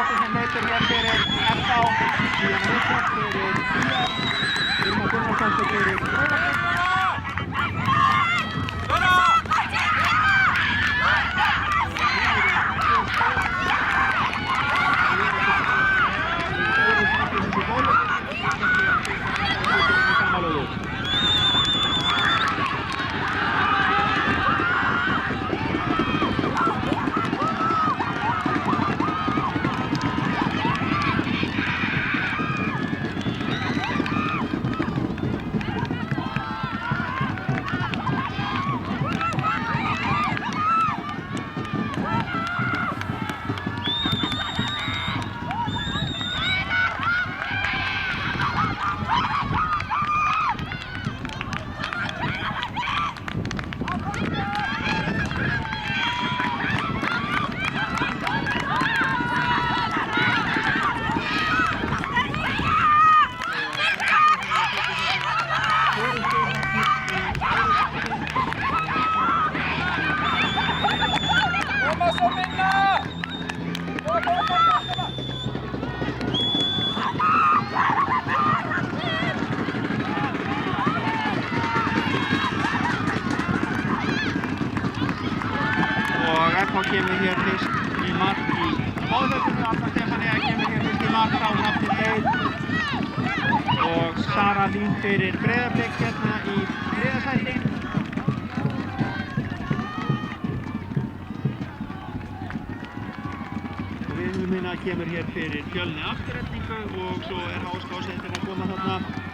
Gunnarsdóttir sem leikur hér fyrir FH, síðan Richard fyrir IR, Irma Gunnarsdóttir fyrir Breiðablik. FH kemur hér fyrst í mark í báðhöfnum, Arna Stefanía kemur hér fyrst í mark á Hrafni Eid og Sara Lín fyrir Breiðablik hérna í þriðja sæti. Vilhelmína kemur hér fyrir Fjölni Afturretningu og svo er HSK Ásveitin að koma þarna